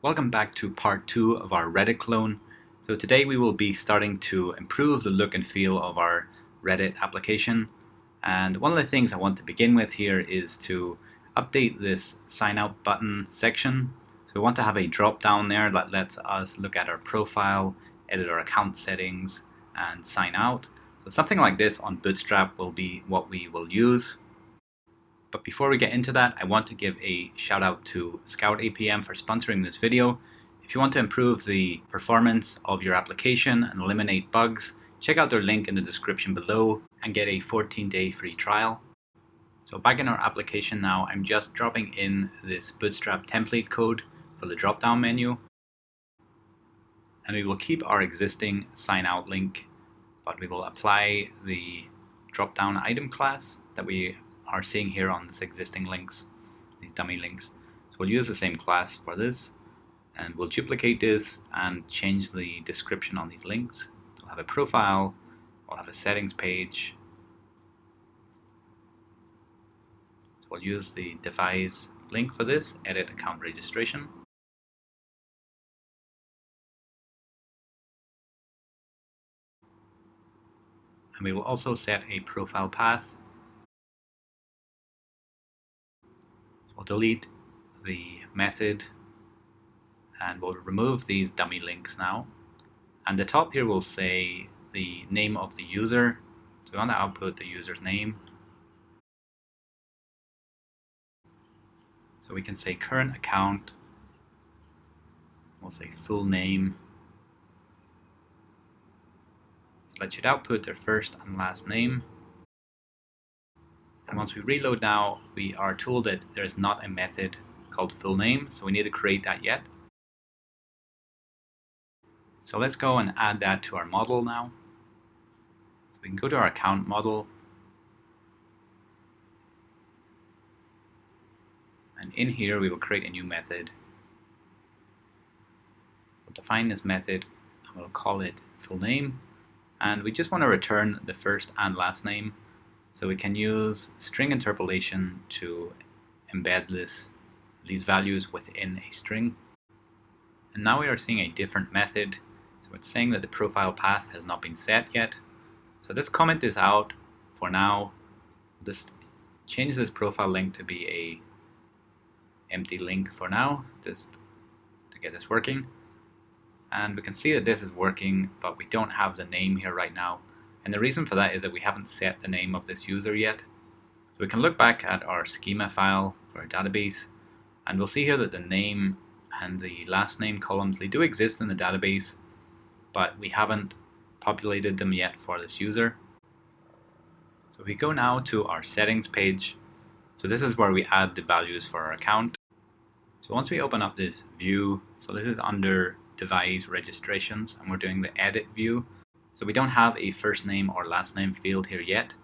Welcome back to part 2 of our Reddit clone. So today we will be starting to improve the look and feel of our Reddit application. And one of the things I want to begin with here is to update this sign out button section. So we want to have a drop down there that lets us look at our profile, edit our account settings, and sign out. So something like this on Bootstrap will be what we will use. But before we get into that, I want to give a shout out to Scout APM for sponsoring this video. If you want to improve the performance of your application and eliminate bugs, check out their link in the description below and get a 14-day free trial. So back in our application now, I'm just dropping in this Bootstrap template code for the drop-down menu. And we will keep our existing sign out link, but we will apply the drop-down item class that we are seeing here on this existing links, these dummy links. So we'll use the same class for this, and we'll duplicate this and change the description on these links. We'll have a profile, we'll have a settings page. So we'll use the devise link for this, edit account registration. And we will also set a profile path. We'll delete the method and we'll remove these dummy links now. And the top here will say the name of the user. So we want to output the user's name. So we can say current account. We'll say full name. So that should output their first and last name. And once we reload now, we are told that there is not a method called full name, so we need to create that yet. So let's go and add that to our model now. So we can go to our account model. And in here, we will create a new method. We'll define this method and we'll call it full name. And we just want to return the first and last name. So we can use string interpolation to embed these values within a string. And now we are seeing a different method. So it's saying that the profile path has not been set yet. So let's comment this out for now. Just change this profile link to be a empty link for now, just to get this working. And we can see that this is working, but we don't have the name here right now. And the reason for that is that we haven't set the name of this user yet. So we can look back at our schema file for our database, and we'll see here that the name and the last name columns, they do exist in the database, but we haven't populated them yet for this user. So we go now to our settings page. So this is where we add the values for our account. So once we open up this view, so this is under devise registrations, and we're doing the edit view. So we don't have a first name or last name field here yet.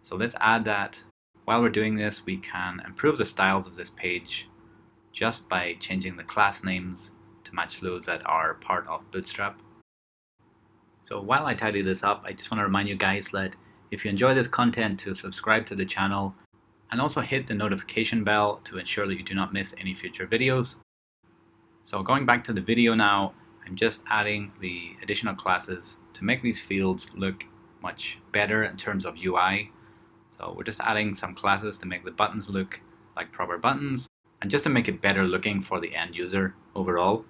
So let's add that. While we're doing this, we can improve the styles of this page just by changing the class names to match those that are part of Bootstrap. So while I tidy this up, I just want to remind you guys that if you enjoy this content, to subscribe to the channel and also hit the notification bell to ensure that you do not miss any future videos. So going back to the video now, I'm just adding the additional classes to make these fields look much better in terms of UI. So we're just adding some classes to make the buttons look like proper buttons and just to make it better looking for the end user overall.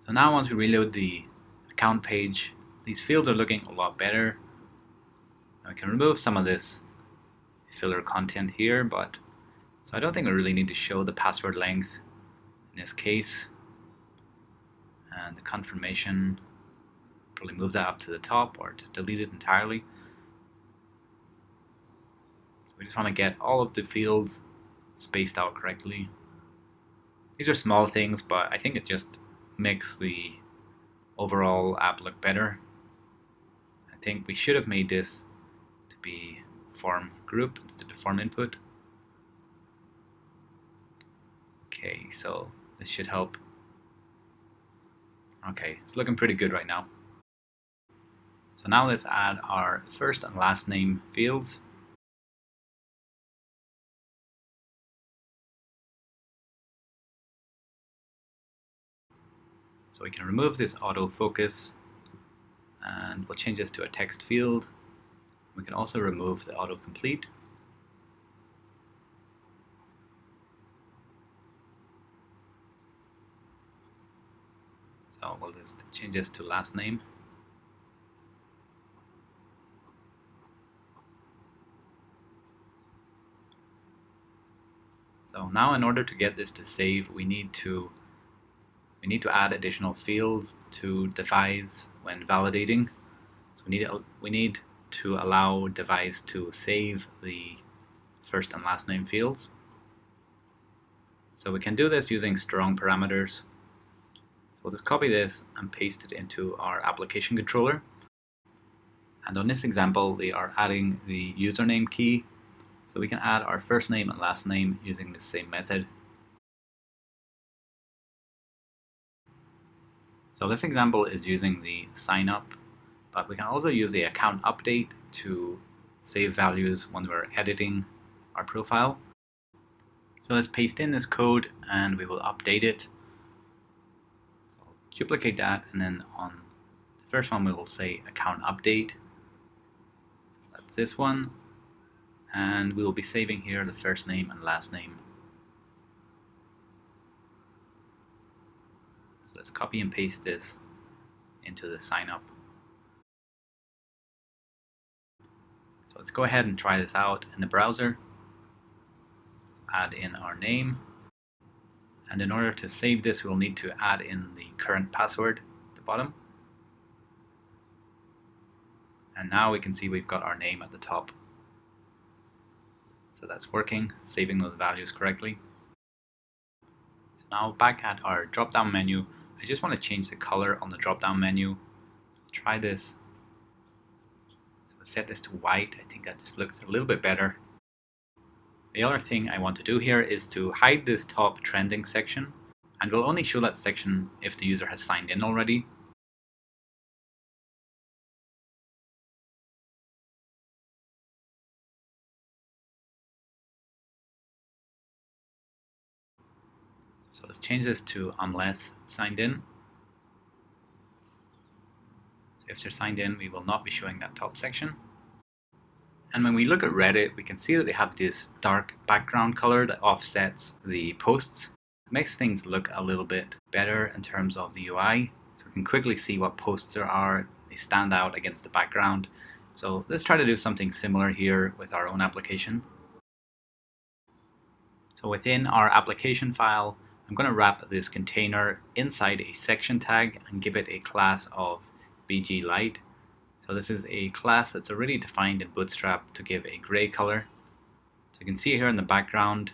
So now once we reload the account page, these fields are looking a lot better. Now we can remove some of this filler content here, but so I don't think we really need to show the password length in this case. And the confirmation, probably move that up to the top or just delete it entirely. So we just want to get all of the fields spaced out correctly. These are small things, but I think it just makes the overall app look better. I think we should have made this to be form group instead of form input. Okay, so this should help Okay, it's looking pretty good right now. So now let's add our first and last name fields. So we can remove this autofocus and we'll change this to a text field. We can also remove the autocomplete. So we'll just change this to last name. So now in order to get this to save, we need to add additional fields to device when validating. So we need to allow device to save the first and last name fields. So we can do this using strong parameters. So we'll just copy this and paste it into our application controller. And on this example, we are adding the username key. So we can add our first name and last name using the same method. So this example is using the sign up, but we can also use the account update to save values when we're editing our profile. So let's paste in this code and we will update it. So I'll duplicate that, and then on the first one we will say account update. That's this one. And we will be saving here the first name and last name. So let's copy and paste this into the sign up. So let's go ahead and try this out in the browser. Add in our name. And in order to save this, we'll need to add in the current password at the bottom. And now we can see we've got our name at the top. So that's working, saving those values correctly. So now back at our drop-down menu, I just want to change the color on the drop-down menu. Try this. So I'll set this to white. I think that just looks a little bit better. The other thing I want to do here is to hide this top trending section, and we'll only show that section if the user has signed in already. So let's change this to unless signed in. So if they're signed in, we will not be showing that top section. And when we look at Reddit, we can see that they have this dark background color that offsets the posts. It makes things look a little bit better in terms of the UI. So we can quickly see what posts there are. They stand out against the background. So let's try to do something similar here with our own application. So within our application file, I'm going to wrap this container inside a section tag and give it a class of bglight. So this is a class that's already defined in Bootstrap to give a gray color. So you can see here in the background,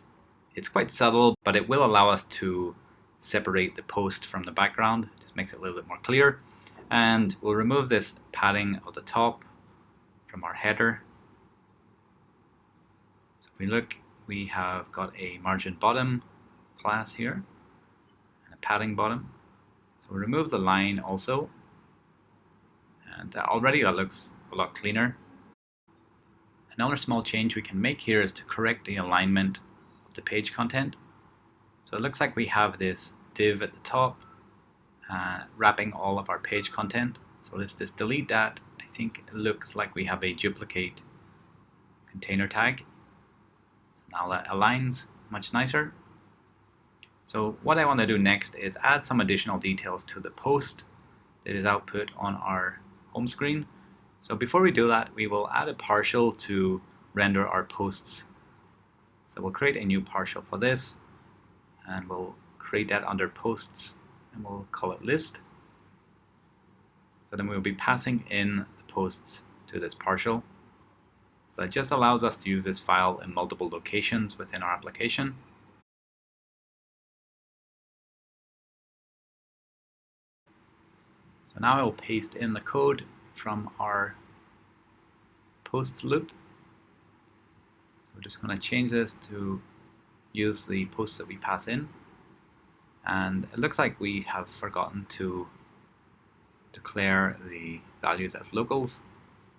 it's quite subtle, but it will allow us to separate the post from the background. It just makes it a little bit more clear. And we'll remove this padding at the top from our header. So if we look, we have got a margin bottom class here and a padding bottom. So we'll remove the line also. And already that looks a lot cleaner. Another small change we can make here is to correct the alignment of the page content. So it looks like we have this div at the top wrapping all of our page content. So let's just delete that. I think it looks like we have a duplicate container tag. So now that aligns much nicer. So what I want to do next is add some additional details to the post that is output on our home screen. So before we do that, we will add a partial to render our posts. So we'll create a new partial for this, and we'll create that under posts, and we'll call it list. So then we'll be passing in the posts to this partial. So it just allows us to use this file in multiple locations within our application. So now I will paste in the code from our posts loop. So we're just going to change this to use the posts that we pass in. And it looks like we have forgotten to declare the values as locals.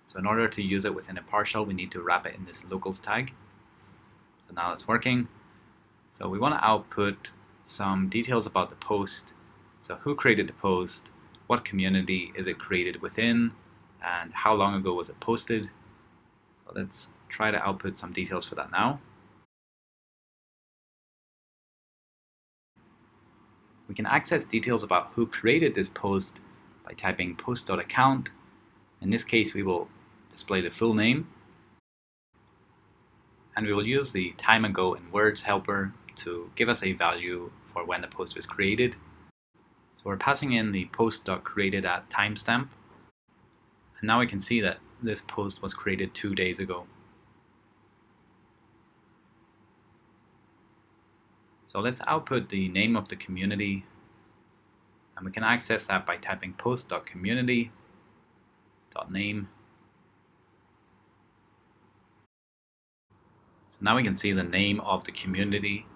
So in order to use it within a partial, we need to wrap it in this locals tag. So now it's working. So we want to output some details about the post. So who created the post, what community is it created within, and how long ago was it posted. So let's try to output some details for that now. We can access details about who created this post by typing post.account. In this case, we will display the full name. And we will use the time ago in words helper to give us a value for when the post was created. So we're passing in the post.created at timestamp. And now we can see that this post was created 2 days ago. So let's output the name of the community. And we can access that by typing post.community.name. So now we can see the name of the community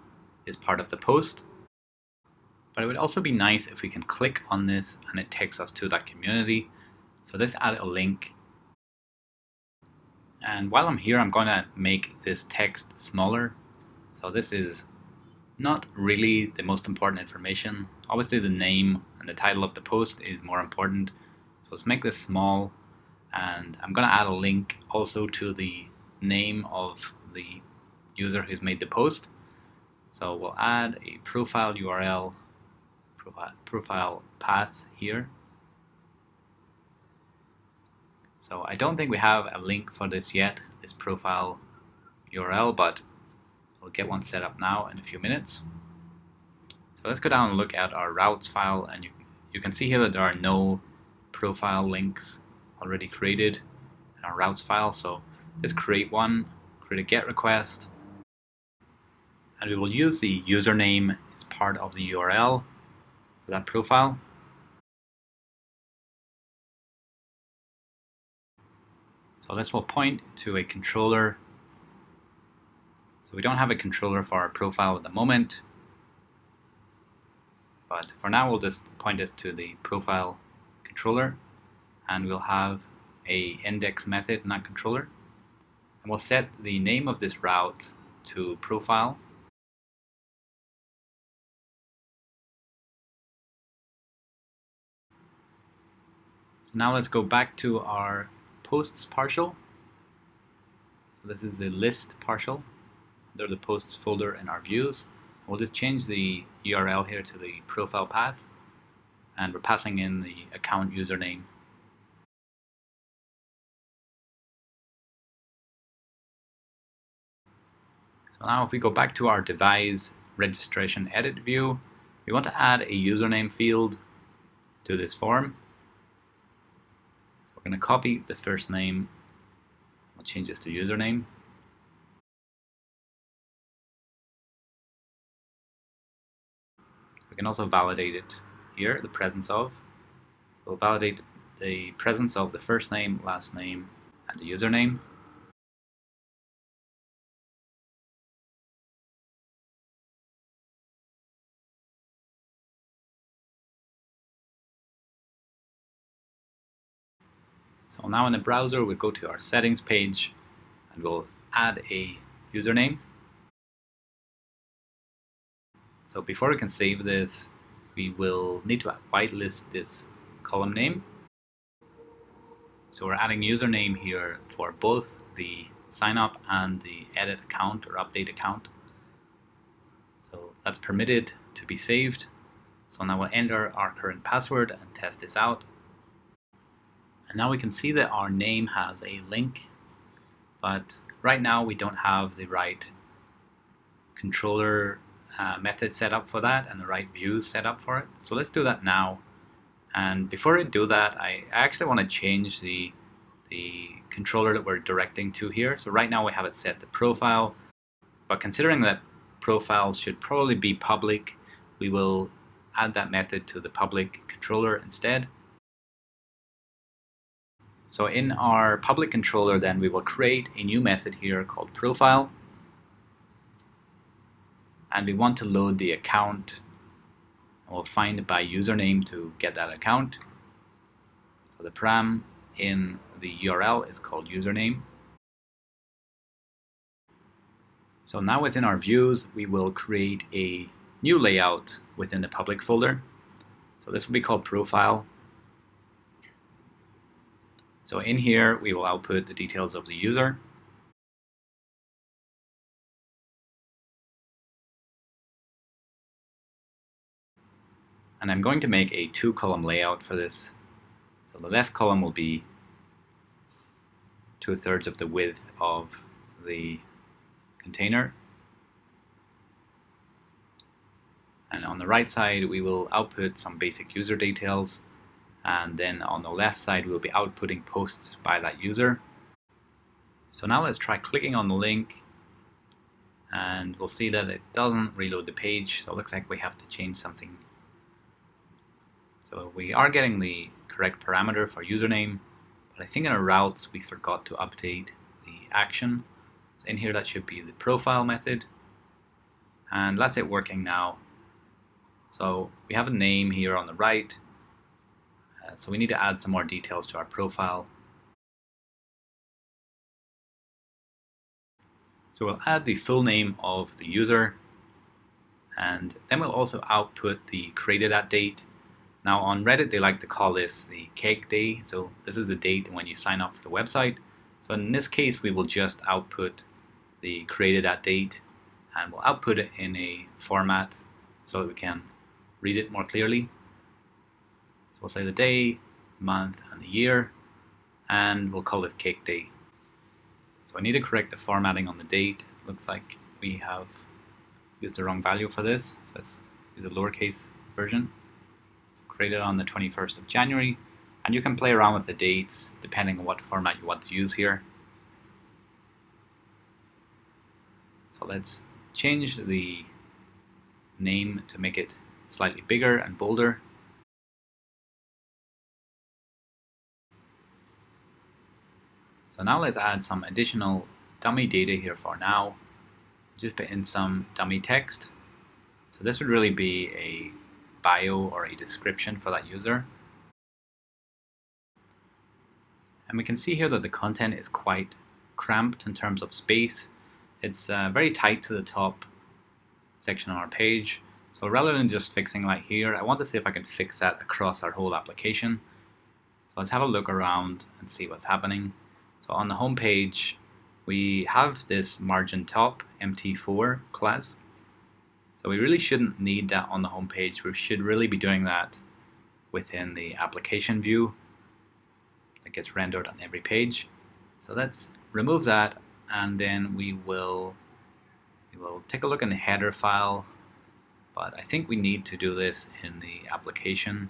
is part of the post. But it would also be nice if we can click on this and it takes us to that community. So let's add a link. And while I'm here, I'm going to make this text smaller. So this is not really the most important information. Obviously the name and the title of the post is more important. So let's make this small. And I'm going to add a link also to the name of the user who's made the post. So we'll add a profile URL, profile path here. So I don't think we have a link for this yet, this profile URL, but we'll get one set up now in a few minutes. So let's go down and look at our routes file, and you can see here that there are no profile links already created in our routes file. So let's create one, create a GET request, and we will use the username as part of the URL for that profile. So this will point to a controller. So we don't have a controller for our profile at the moment, but for now we'll just point this to the profile controller, and we'll have a index method in that controller, and we'll set the name of this route to profile. So now let's go back to our posts partial. So this is the list partial under the posts folder in our views. We'll just change the URL here to the profile path, and we're passing in the account username. So now if we go back to our devise registration edit view, we want to add a username field to this form. So we're going to copy the first name. We'll change this to username. We can also validate it here, the presence of. We'll validate the presence of the first name, last name, and the username. So now in the browser, we'll go to our settings page and we'll add a username. So before we can save this, we will need to whitelist this column name. So we're adding username here for both the sign up and the edit account or update account. So that's permitted to be saved. So now we'll enter our current password and test this out. And now we can see that our name has a link, but right now we don't have the right controller method set up for that and the right views set up for it. So let's do that now. And before I do that, I actually want to change the controller that we're directing to here. So right now we have it set to profile, but considering that profiles should probably be public, we will add that method to the public controller instead. So in our public controller, then we will create a new method here called profile. And we want to load the account. And we'll find it by username to get that account. So the param in the URL is called username. So now within our views, we will create a new layout within the public folder. So this will be called profile. So in here, we will output the details of the user. And I'm going to make a 2-column layout for this. So the left column will be 2/3 of the width of the container. And on the right side, we will output some basic user details. And then on the left side, we'll be outputting posts by that user. So now let's try clicking on the link, and we'll see that it doesn't reload the page. So it looks like we have to change something. So we are getting the correct parameter for username, but I think in our routes we forgot to update the action. So in here, that should be the profile method. And that's it working now. So we have a name here on the right. So we need to add some more details to our profile. So we'll add the full name of the user, and then we'll also output the created at date. Now on Reddit, they like to call this the cake day. So this is the date when you sign up for the website. So in this case, we will just output the created at date, and we'll output it in a format so that we can read it more clearly. So we'll say the day, month, and the year, and we'll call this cake day. So I need to correct the formatting on the date. Looks like we have used the wrong value for this. So let's use a lowercase version. So created on the 21st of January, and you can play around with the dates depending on what format you want to use here. So let's change the name to make it slightly bigger and bolder. So now let's add some additional dummy data here for now. Just put in some dummy text. So this would really be a bio or a description for that user. And we can see here that the content is quite cramped in terms of space. It's very tight to the top section on our page. So rather than just fixing like here, I want to see if I can fix that across our whole application. So let's have a look around and see what's happening. So on the home page, we have this margin top MT4 class. So we really shouldn't need that on the home page. We should really be doing that within the application view that gets rendered on every page. So let's remove that, and then we will take a look in the header file, but I think we need to do this in the application.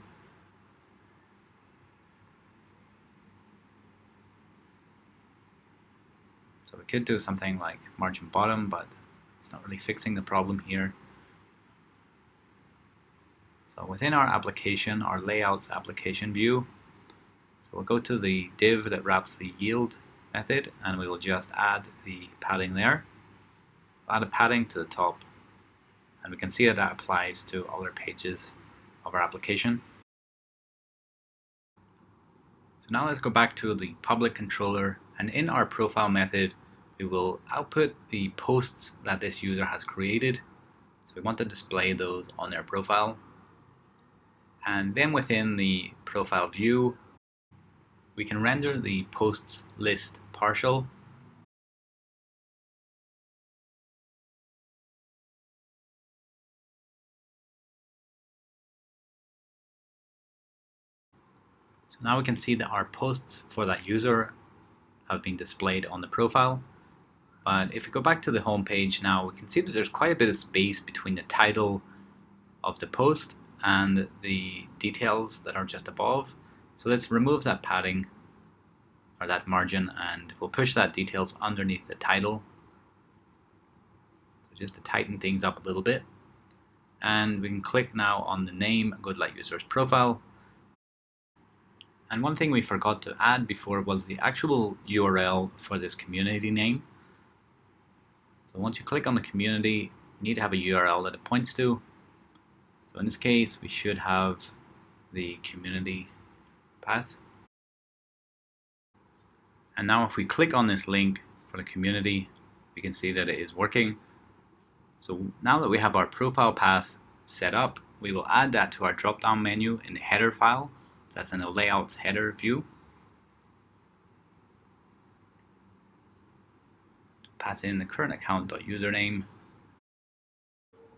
So we could do something like margin bottom, but it's not really fixing the problem here. So within our application, our layouts application view, so we'll go to the div that wraps the yield method, and we will just add the padding there. Add a padding to the top, and we can see that applies to other pages of our application. So now let's go back to the public controller, and in our profile method, we will output the posts that this user has created. So we want to display those on their profile. And then within the profile view, we can render the posts list partial. So now we can see that our posts for that user have been displayed on the profile. But if we go back to the home page now, we can see that there's quite a bit of space between the title of the post and the details that are just above. So let's remove that padding or that margin, and we'll push that details underneath the title. So just to tighten things up a little bit. And we can click now on the name and go to that user's profile. And one thing we forgot to add before was the actual URL for this community name. So once you click on the community, you need to have a URL that it points to. So in this case, we should have the community path. And now if we click on this link for the community, we can see that it is working. So now that we have our profile path set up, we will add that to our drop-down menu in the header file. That's in the layouts header view. Pass in the current account.username,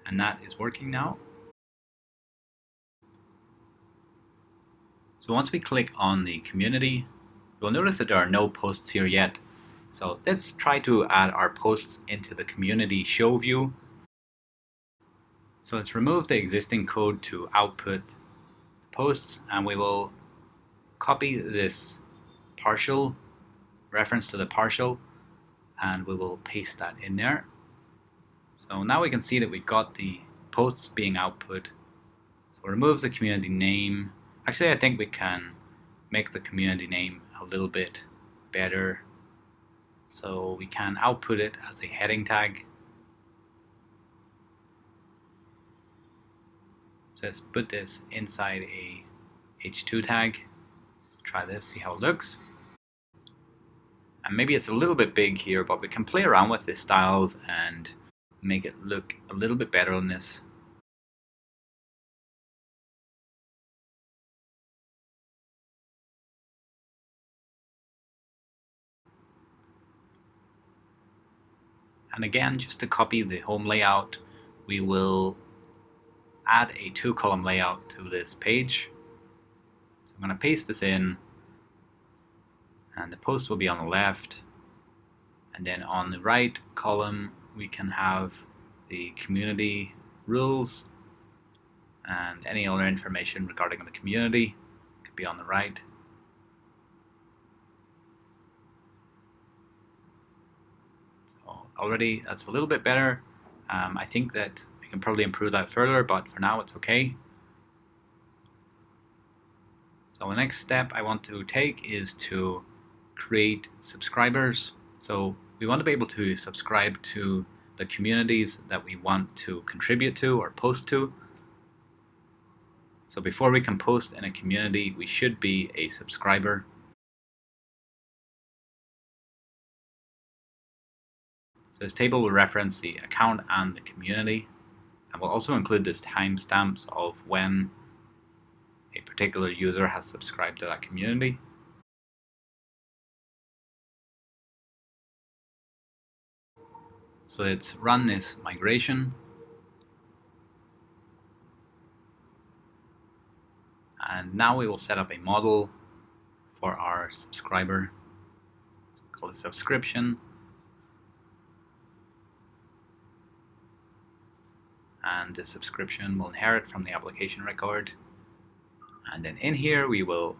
and that is working now. So once we click on the community, you'll notice that there are no posts here yet. So let's try to add our posts into the community show view. So let's remove the existing code to output posts, and we will copy this partial reference to the partial, and we will paste that in there. So now we can see that we got the posts being output. So remove the community name. Actually, I think we can make the community name a little bit better. So we can output it as a heading tag. So let's put this inside a h2 tag. Try this, see how it looks. And maybe it's a little bit big here, but we can play around with the styles and make it look a little bit better on this. And again, just to copy the home layout, we will add a 2-column layout to this page. So I'm going to paste this in, and the post will be on the left, and then on the right column we can have the community rules and any other information regarding the community could be on the right. So already that's a little bit better. I think that we can probably improve that further, but for now it's okay. So the next step I want to take is to create subscribers. So we want to be able to subscribe to the communities that we want to contribute to or post to. So before we can post in a community, we should be a subscriber. So this table will reference the account and the community, and will also include this timestamps of when a particular user has subscribed to that community. So let's run this migration. And now we will set up a model for our subscriber. So call it subscription. And the subscription will inherit from the application record. And then in here we will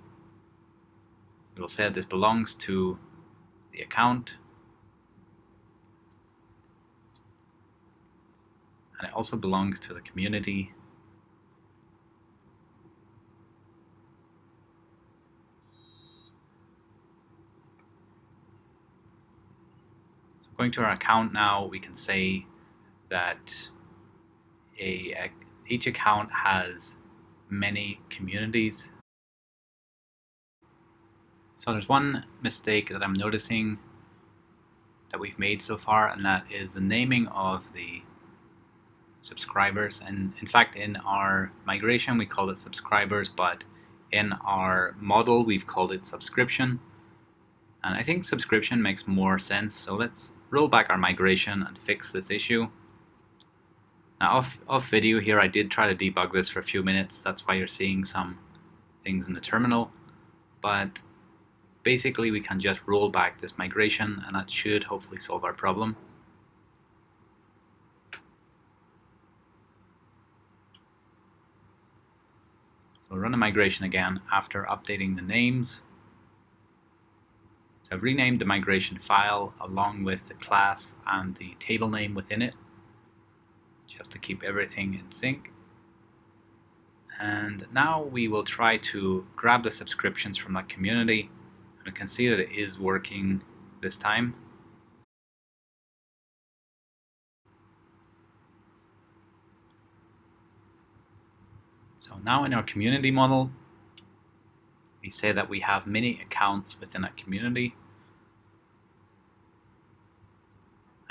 say this belongs to the account. And it also belongs to the community. So going to our account now, we can say that each account has many communities. So there's one mistake that I'm noticing that we've made so far, and that is the naming of the subscribers. And in fact, in our migration we called it subscribers, but in our model we've called it subscription, and I think subscription makes more sense. So let's roll back our migration and fix this issue. Now off video here, I did try to debug this for a few minutes. That's why you're seeing some things in the terminal, but basically we can just roll back this migration, and that should hopefully solve our problem. We'll run a migration again after updating the names. So I've renamed the migration file along with the class and the table name within it, just to keep everything in sync. And now we will try to grab the subscriptions from that community. And we can see that it is working this time. So now in our community model, we say that we have many accounts within that community.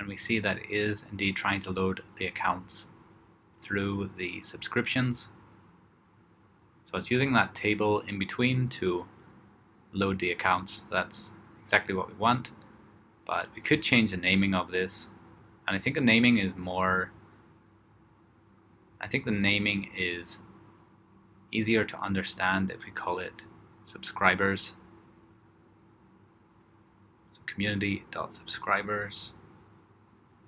we see that it is indeed trying to load the accounts through the subscriptions. So it's using that table in between to load the accounts. That's exactly what we want, but we could change the naming of this, and I think the naming is easier to understand if we call it subscribers. So community.subscribers,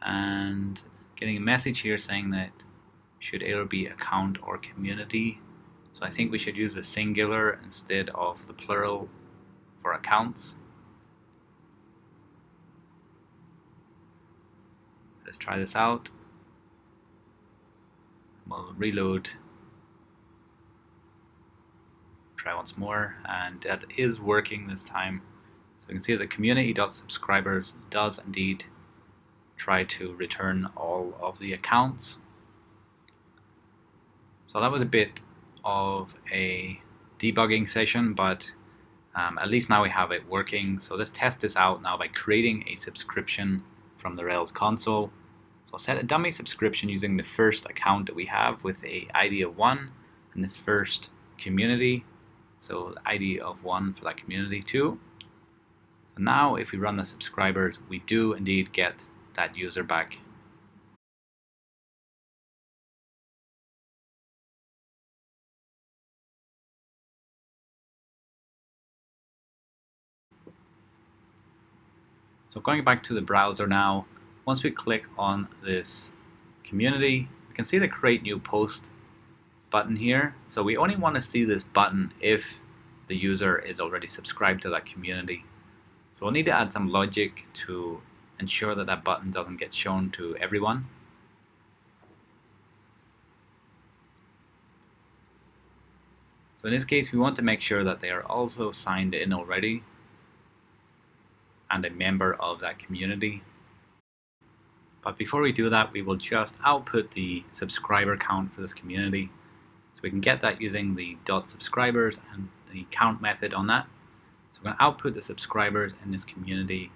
and getting a message here saying that should either be account or community. So I think we should use the singular instead of the plural for accounts. Let's try this out. We'll reload. Try once more, and that is working this time. So you can see that community.subscribers does indeed try to return all of the accounts. So that was a bit of a debugging session, but at least now we have it working. So let's test this out now by creating a subscription from the Rails console. So I'll set a dummy subscription using the first account that we have with a ID of 1 and the first community. So the ID of 1 for that community too. So now if we run the subscribers, we do indeed get that user back. So going back to the browser now, once we click on this community, we can see the create new post button here. So we only want to see this button if the user is already subscribed to that community. So we'll need to add some logic to ensure that that button doesn't get shown to everyone. So in this case, we want to make sure that they are also signed in already and a member of that community. But before we do that, we will just output the subscriber count for this community. So we can get that using the .subscribers and the count method on that. So we're going to output the subscribers in this community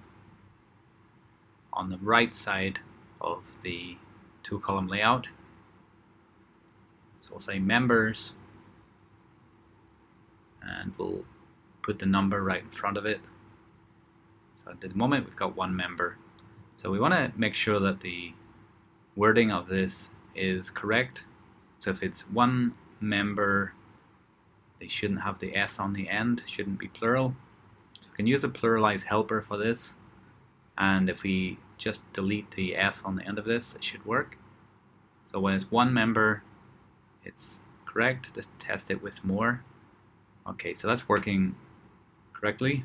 on the right side of the 2-column layout. So we'll say members, and we'll put the number right in front of it. So at the moment we've got 1 member. So we want to make sure that the wording of this is correct. So if it's 1 member, they shouldn't have the S on the end, shouldn't be plural. So we can use a pluralized helper for this. And if we just delete the S on the end of this, it should work. So when it's 1 member, it's correct. Let's test it with more. Okay, so that's working correctly.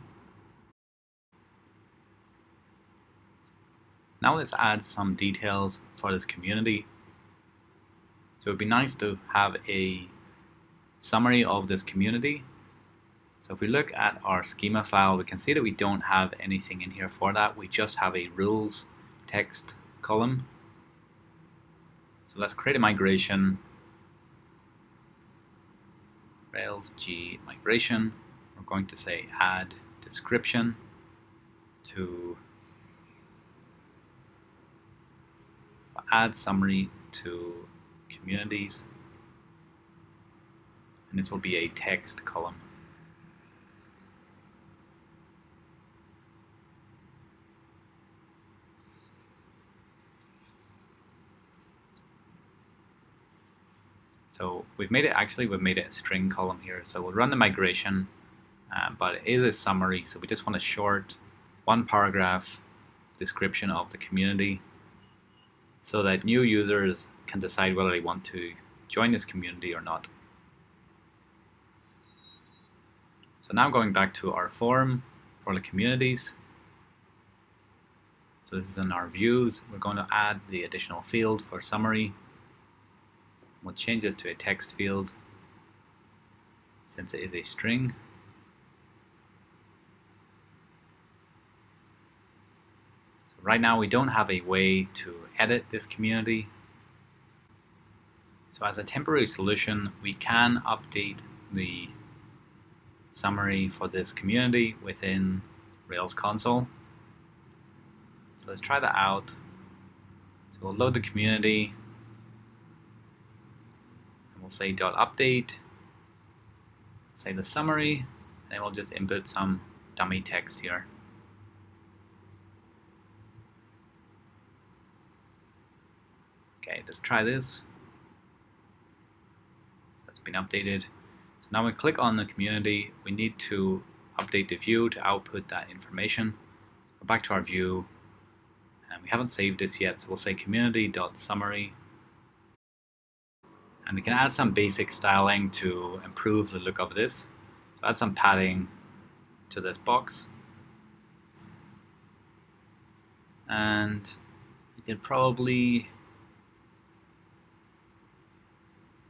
Now let's add some details for this community. So it'd be nice to have a summary of this community. So if we look at our schema file, we can see that we don't have anything in here for that. We just have a rules text column. So let's create a migration. Rails G migration. We're going to say add description to add summary to communities, and this will be a text column. So we've made it a string column here. So we'll run the migration, but it is a summary, so we just want a short 1 paragraph description of the community, so that new users can decide whether they want to join this community or not. So now going back to our form for the communities. So this is in our views. We're going to add the additional field for summary. We'll change this to a text field since it is a string. Right now we don't have a way to edit this community. So as a temporary solution, we can update the summary for this community within Rails console. So let's try that out. So we'll load the community, and we'll say .update, say the summary, and then we'll just input some dummy text here. Okay, let's try this. That's been updated. So now we click on the community. We need to update the view to output that information. Go back to our view, and we haven't saved this yet, so we'll say community.summary. And we can add some basic styling to improve the look of this. So add some padding to this box. And you can probably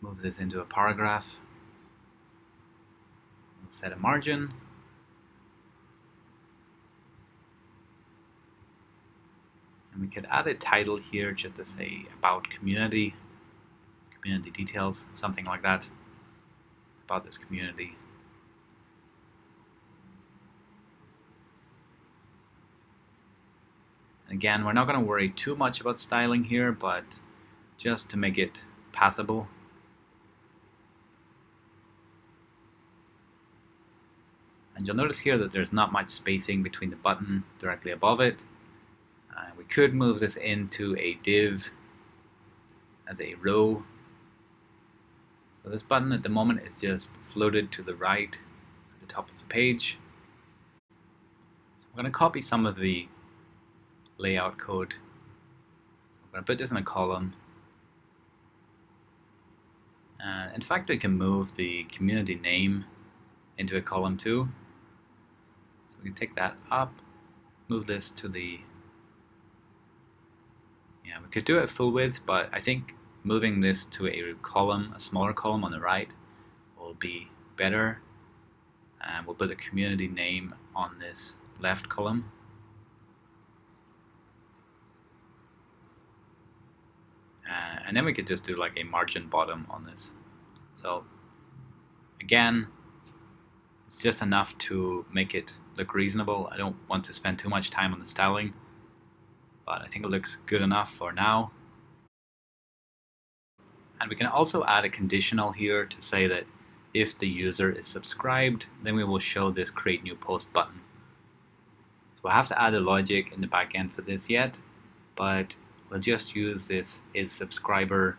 move this into a paragraph. We'll set a margin. And we could add a title here just to say about community details, something like that, about this community. Again, we're not going to worry too much about styling here, but just to make it passable. And you'll notice here that there's not much spacing between the button directly above it. We could move this into a div as a row. So this button at the moment is just floated to the right at the top of the page. So I'm going to copy some of the layout code. I'm going to put this in a column. In fact, we can move the community name into a column too. So we can take that up, move this to the, we could do it full width, but I think moving this to a column, a smaller column on the right, will be better. And we'll put the community name on this left column. And then we could just do like a margin bottom on this. So again, it's just enough to make it look reasonable. I don't want to spend too much time on the styling, but I think it looks good enough for now. And we can also add a conditional here to say that if the user is subscribed, then we will show this create new post button. So we'll have to add a logic in the back end for this yet, but we'll just use this isSubscriber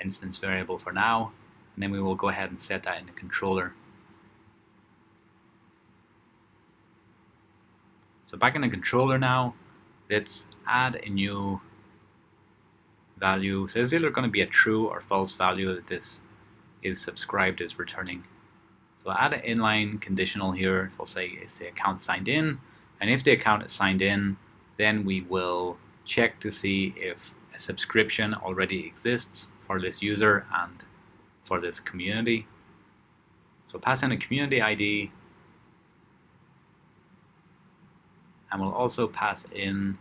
instance variable for now, and then we will go ahead and set that in the controller. So back in the controller now, let's add a new value. So it's either going to be a true or false value that this isSubscribed is returning. So I'll add an inline conditional here. We'll say is the account signed in, and if the account is signed in, then we will check to see if a subscription already exists for this user and for this community. So pass in a community ID, and we'll also pass in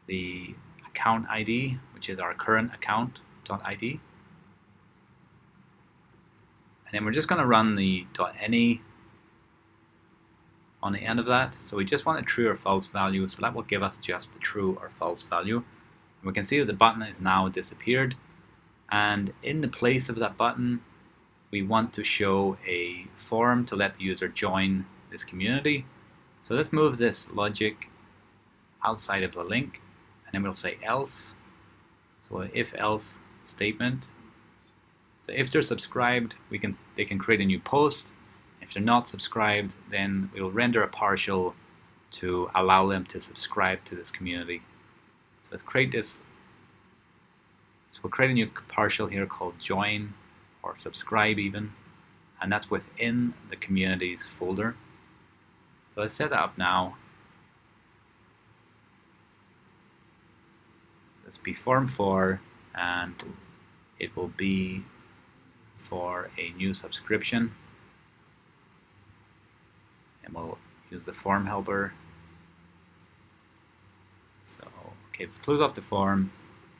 the account ID, which is our current account.id. And then we're just going to run the .any on the end of that. So we just want a true or false value, so that will give us just the true or false value. And we can see that the button is now disappeared, and in the place of that button we want to show a form to let the user join this community. So let's move this logic outside of the link, and then we'll say else. So an if else statement. So if they're subscribed, they can create a new post. If they're not subscribed, then we will render a partial to allow them to subscribe to this community. So let's create this. So we'll create a new partial here called join or subscribe even, and that's within the communities folder. So let's set that up now. So let's be form for, and it will be for a new subscription. And we'll use the form helper. So, okay, let's close off the form.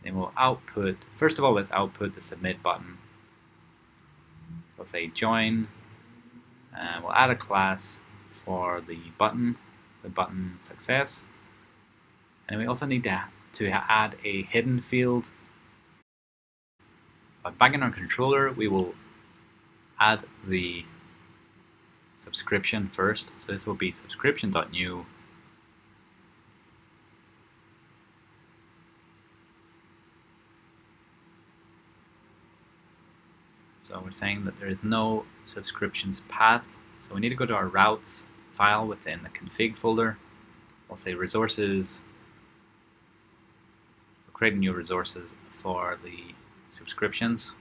Then we'll output, first of all, let's output the submit button. So I'll say join, and we'll add a class for the button, so button success. And we also need to to add a hidden field. But back in our controller, we will add the subscription first. So this will be subscription.new. So we're saying that there is no subscriptions path. So we need to go to our routes file within the config folder. We'll say resources. We're creating new resources for the subscriptions.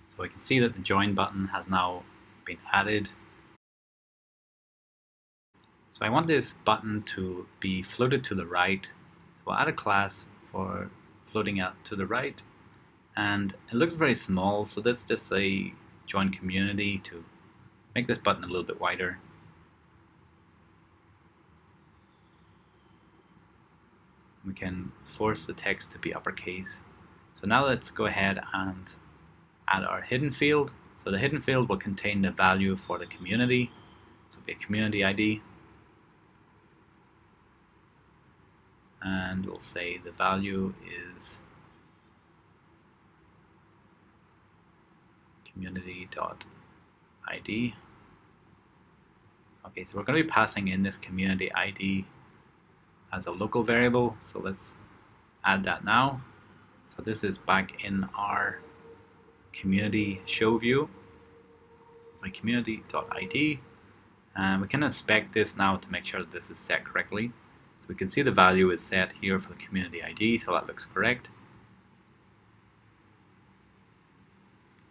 So we can see that the join button has now been added. So I want this button to be floated to the right. So we'll add a class for floating out to the right. And it looks very small, so let's just say join community to make this button a little bit wider. We can force the text to be uppercase. So now let's go ahead and add our hidden field. So the hidden field will contain the value for the community. So it'll be a community ID. And we'll say the value is community.id. Okay, so we're going to be passing in this community ID as a local variable. So let's add that now. So this is back in our community show view. It's like community.id. And we can inspect this now to make sure that this is set correctly. So we can see the value is set here for the community ID, so that looks correct.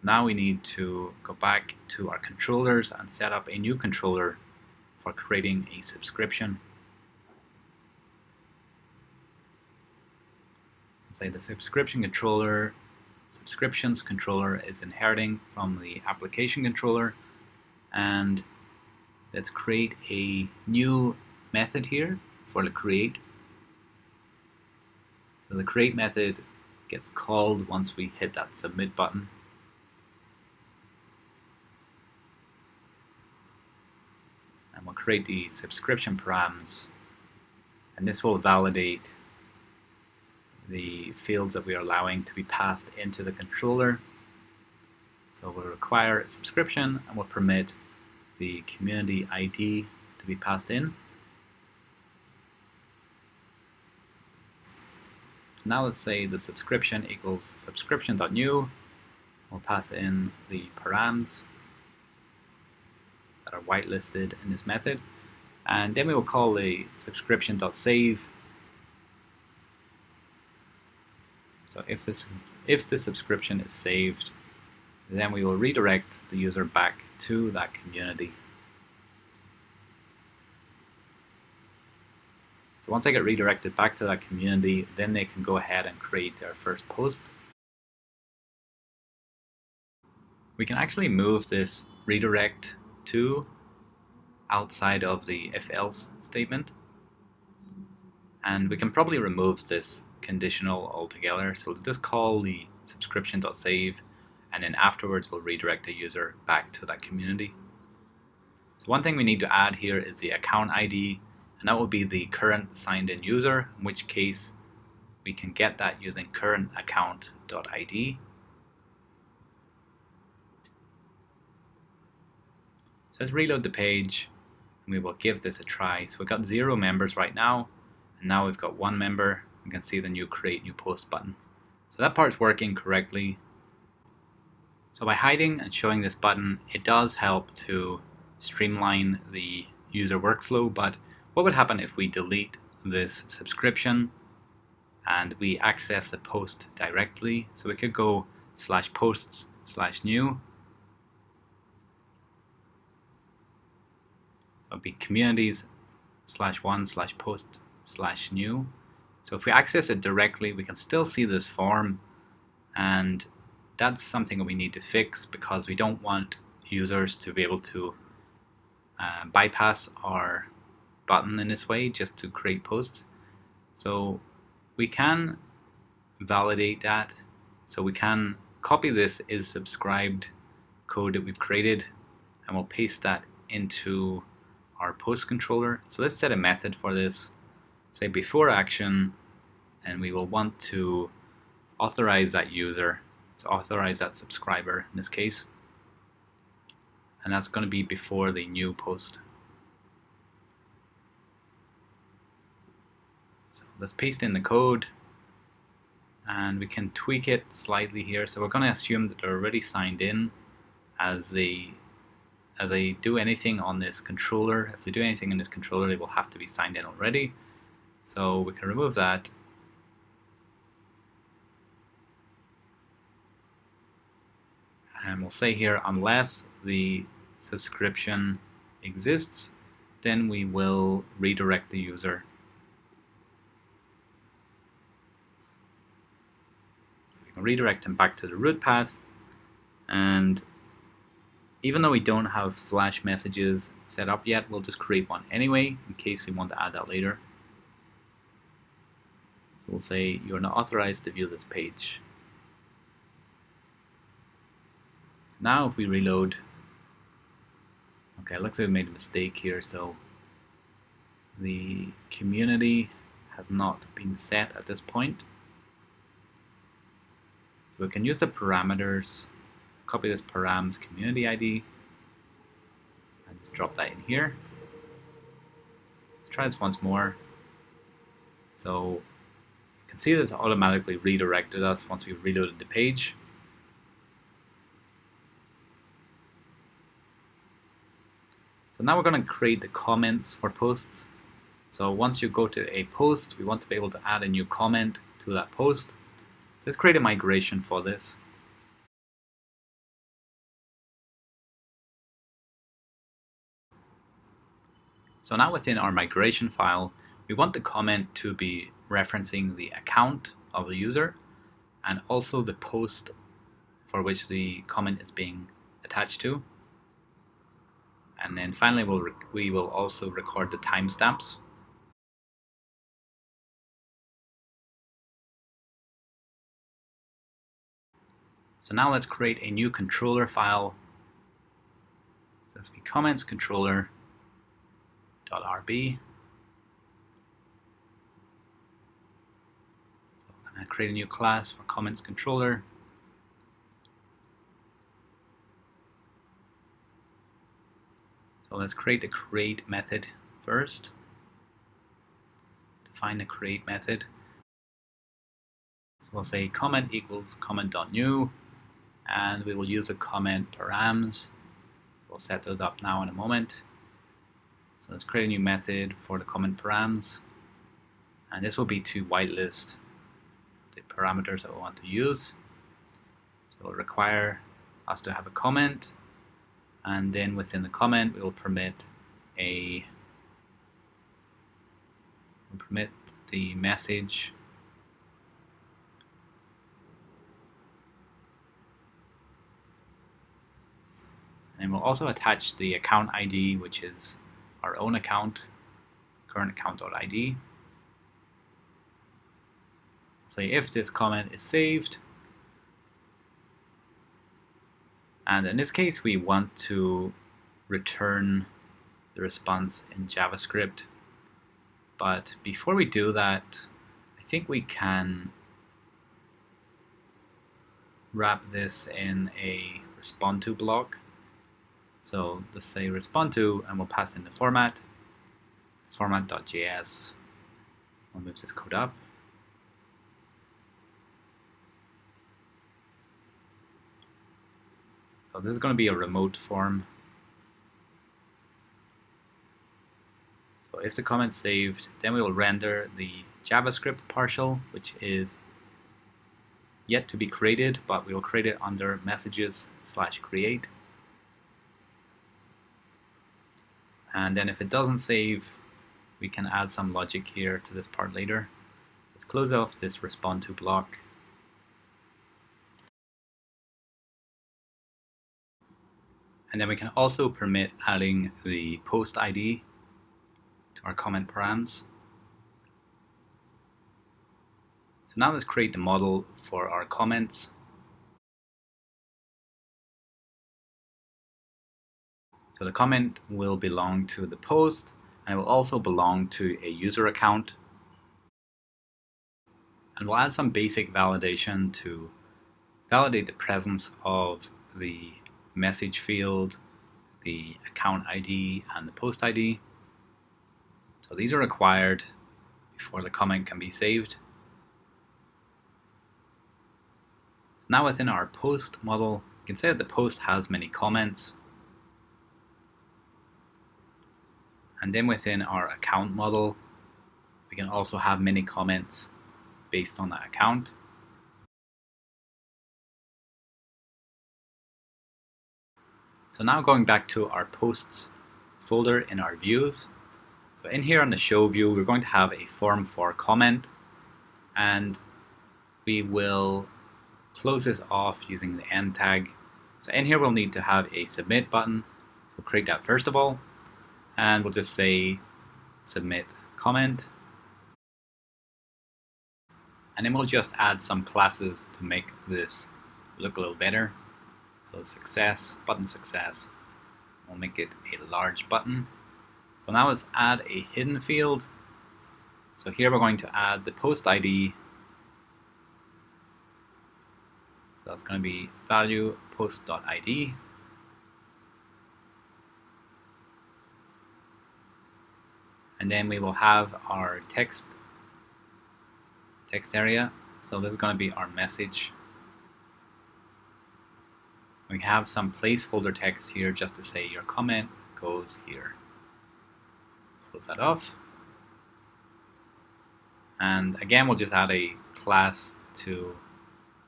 Now we need to go back to our controllers and set up a new controller for creating a subscription. So say the subscriptions controller is inheriting from the application controller, and let's create a new method here for the create. So the create method gets called once we hit that submit button. And we'll create the subscription params, and this will validate the fields that we are allowing to be passed into the controller. So we'll require a subscription, and we'll permit the community ID to be passed in. So now let's say the subscription equals subscription.new. We'll pass in the params that are whitelisted in this method, and then we will call the subscription.save. So if the subscription is saved, then we will redirect the user back to that community. So once I get redirected back to that community, then they can go ahead and create their first post. We can actually move this redirect to outside of the if-else statement, and we can probably remove this conditional altogether. So we'll just call the subscription.save, and then afterwards we'll redirect the user back to that community. So one thing we need to add here is the account ID, and that will be the current signed in user, in which case we can get that using current account.id. So let's reload the page, and we will give this a try. So we've got 0 members right now, and now we've got 1 member. You can see the new create new post button. So that part's working correctly. So by hiding and showing this button, it does help to streamline the user workflow, but what would happen if we delete this subscription and we access the post directly? So we could go /posts/new. So it'd be communities/1/post/new. So if we access it directly, we can still see this form, and that's something that we need to fix because we don't want users to be able to bypass our button in this way just to create posts. So we can validate that. So we can copy this is subscribed code that we've created, and we'll paste that into our post controller. So let's set a method for this. say before action, and we will want to authorize that user, to authorize that subscriber in this case, and that's going to be before the new post. So let's paste in the code, and we can tweak it slightly here. So we're going to assume that they're already signed in as they do anything on this controller. If they do anything in this controller, they will have to be signed in already. So we can remove that. And we'll say here, unless the subscription exists, then we will redirect the user. So we can redirect them back to the root path. And even though we don't have flash messages set up yet, we'll just create one anyway in case we want to add that later. So we'll say you're not authorized to view this page. So now if we reload, okay, it looks like we made a mistake here. So the community has not been set at this point. So we can use the parameters, copy this params community ID, and just drop that in here. Let's try this once more. So you can see this automatically redirected us once we reloaded the page. So now we're going to create the comments for posts. So once you go to a post, we want to be able to add a new comment to that post. So let's create a migration for this. So now within our migration file, we want the comment to be referencing the account of the user and also the post for which the comment is being attached to. And then finally, we will also record the timestamps. So now let's create a new controller file. So this will be comments controller.rb. So I'm going to create a new class for comments controller. So let's create the create method first. Define the create method. So we'll say comment equals comment.new, and we will use the comment params. We'll set those up now in a moment. So let's create a new method for the comment params, and this will be to whitelist the parameters that we want to use. So it will require us to have a comment, and then within the comment we will permit the message and we'll also attach the account ID, which is our own account, current account.id. So if this comment is saved, and in this case we want to return the response in JavaScript, but before we do that, I think we can wrap this in a respond to block. So let's say respond to, and we'll pass in the format.js. I'll move this code up. So this is going to be a remote form. So if the comment's saved, then we will render the JavaScript partial, which is yet to be created, but we will create it under messages/create. And then if it doesn't save, we can add some logic here to this part later. Let's close off this respond to block. And then we can also permit adding the post ID to our comment params. So now let's create the model for our comments. So the comment will belong to the post, and it will also belong to a user account. And we'll add some basic validation to validate the presence of the message field, the account ID, and the post ID. So these are required before the comment can be saved. Now within our post model, you can say that the post has many comments. And then within our account model, we can also have many comments based on that account. So now going back to our posts folder in our views. So in here on the show view, we're going to have a form for comment, and we will close this off using the end tag. So in here we'll need to have a submit button. We'll create that first of all, and we'll just say submit comment. And then we'll just add some classes to make this look a little better. So success, button success. We'll make it a large button. So now let's add a hidden field. So here we're going to add the post ID. So that's going to be value post.id. And then we will have our text area. So this is going to be our message. We have some placeholder text here just to say your comment goes here. Close that off. And again, we'll just add a class to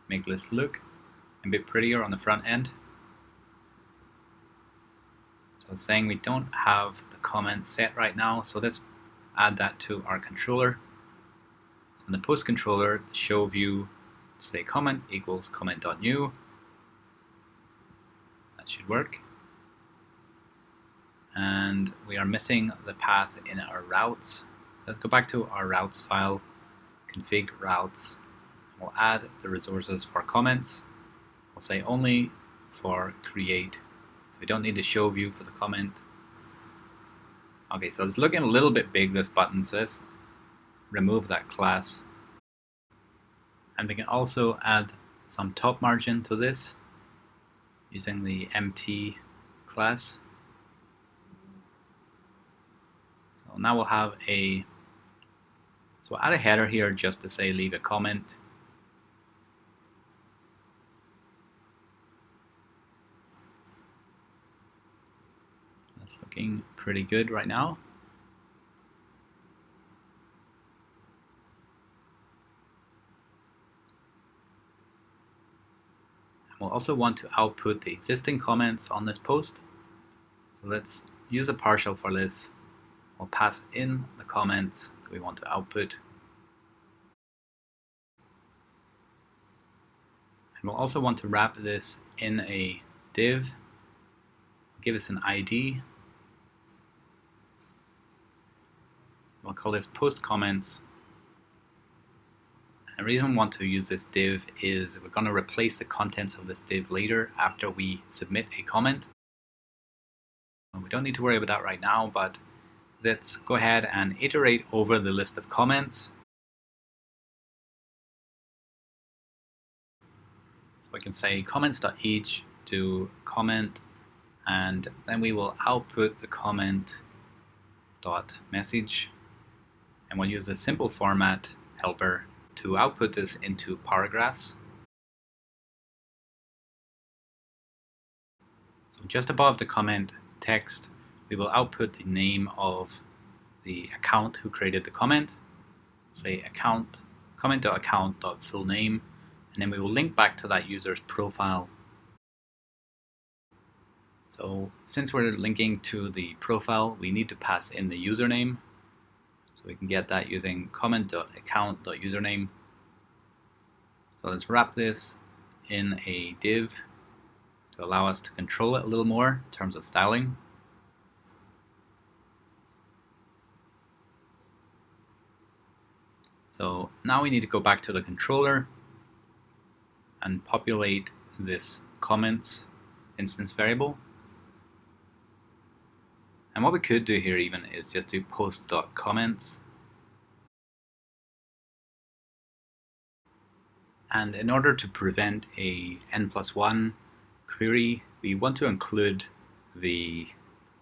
make this look a bit prettier on the front end. So it's saying we don't have the comment set right now, so let's add that to our controller. So in the post controller, show view, say comment equals comment.new. That should work. And we are missing the path in our routes. So let's go back to our routes file, config routes. We'll add the resources for comments. We'll say only for create. So we don't need the show view for the comment. Okay, so it's looking a little bit big, this button, so let's remove that class. And we can also add some top margin to this using the MT class. So now we'll have so add a header here just to say leave a comment. That's looking pretty good right now. We'll also want to output the existing comments on this post. So let's use a partial for this. We'll pass in the comments that we want to output. And we'll also want to wrap this in a div. Give us an ID. We'll call this post comments. The reason we want to use this div is we're going to replace the contents of this div later after we submit a comment. We don't need to worry about that right now, but let's go ahead and iterate over the list of comments. So I can say comments.each to comment, and then we will output the comment.message, and we'll use a simple format helper to output this into paragraphs. So just above the comment text, we will output the name of the account who created the comment. Say account, comment.account.fullname, and then we will link back to that user's profile. So since we're linking to the profile, we need to pass in the username. So we can get that using comment.account.username. So let's wrap this in a div to allow us to control it a little more in terms of styling. So now we need to go back to the controller and populate this comments instance variable. And what we could do here even is just do post.comments. And in order to prevent a n+1 query, we want to include the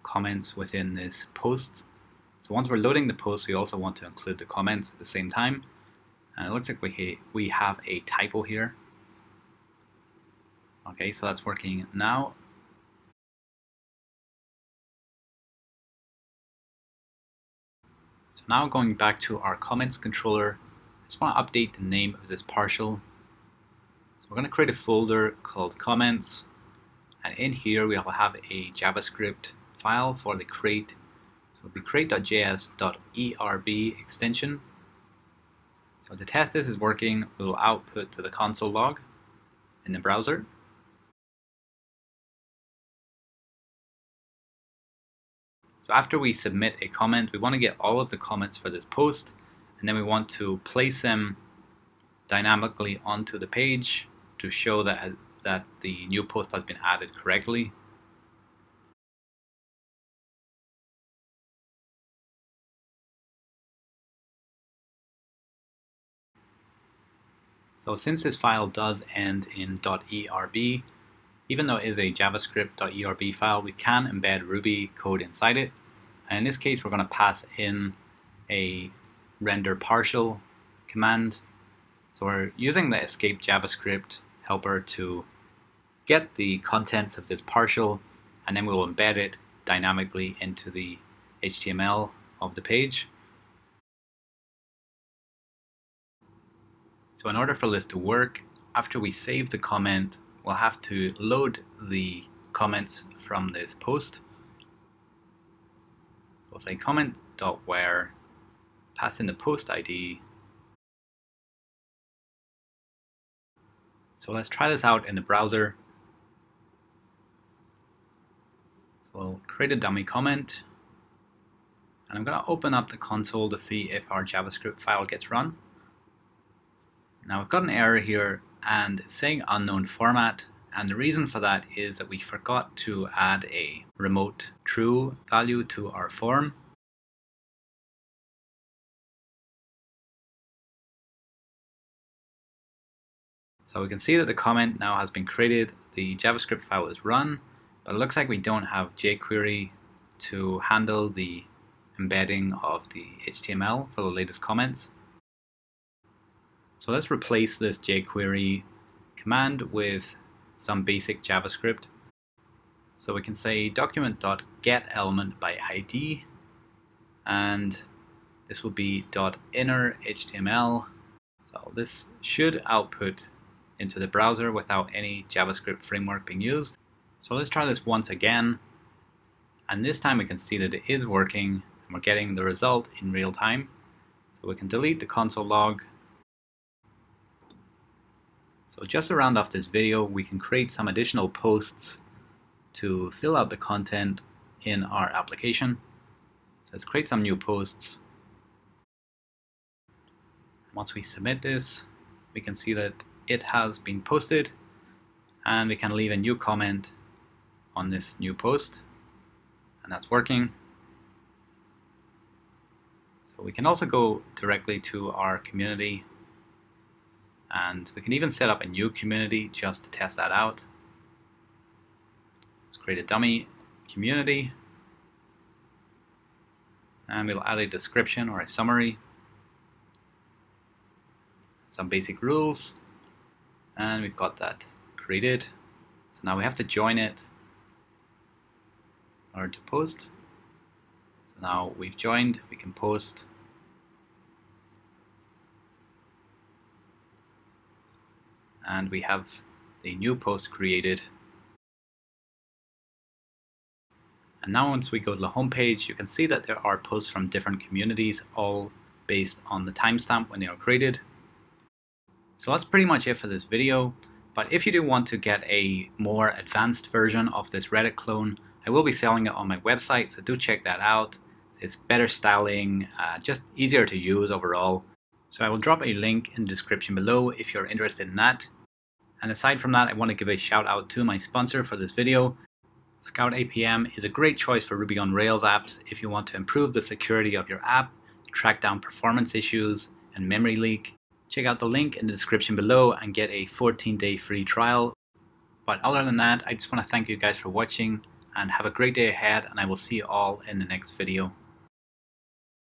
comments within this post. So once we're loading the post, we also want to include the comments at the same time. And it looks like we have a typo here. Okay, so that's working now. So now going back to our comments controller, I just want to update the name of this partial. So we're going to create a folder called comments, and in here we'll have a JavaScript file for the crate. So it'll be crate.js.erb extension. So to test this is working, we will output to the console log in the browser. So after we submit a comment, we want to get all of the comments for this post, and then we want to place them dynamically onto the page to show that the new post has been added correctly. So since this file does end in .erb, even though it is a javascript.erb file, we can embed Ruby code inside it. And in this case, we're going to pass in a render partial command. So we're using the escape JavaScript helper to get the contents of this partial, and then we will embed it dynamically into the HTML of the page. So in order for this to work, after we save the comment, we'll have to load the comments from this post. So we'll say comment.where, pass in the post ID. So let's try this out in the browser. So we'll create a dummy comment, and I'm going to open up the console to see if our JavaScript file gets run. Now we've got an error here and it's saying unknown format, and the reason for that is that we forgot to add a remote true value to our form. So we can see that the comment now has been created, the JavaScript file is run, but it looks like we don't have jQuery to handle the embedding of the HTML for the latest comments. So let's replace this jQuery command with some basic JavaScript. So we can say document.getElementById, and this will be .innerHTML. So this should output into the browser without any JavaScript framework being used. So let's try this once again, and this time we can see that it is working and we're getting the result in real time. So we can delete the console log. So just to round off this video, we can create some additional posts to fill out the content in our application. So let's create some new posts. Once we submit this, we can see that it has been posted, and we can leave a new comment on this new post, and that's working. So we can also go directly to our community, and we can even set up a new community just to test that out. Let's create a dummy community, and we'll add a description or a summary, some basic rules, and we've got that created. So now we have to join it in order to post. So now we've joined, we can post. And we have the new post created. And now once we go to the home page, you can see that there are posts from different communities, all based on the timestamp when they were created. So that's pretty much it for this video. But if you do want to get a more advanced version of this Reddit clone, I will be selling it on my website, so do check that out. It's better styling, just easier to use overall. So I will drop a link in the description below if you're interested in that. And aside from that, I want to give a shout out to my sponsor for this video. Scout APM is a great choice for Ruby on Rails apps if you want to improve the security of your app, track down performance issues and memory leak. Check out the link in the description below and get a 14-day free trial. But other than that, I just want to thank you guys for watching and have a great day ahead, and I will see you all in the next video.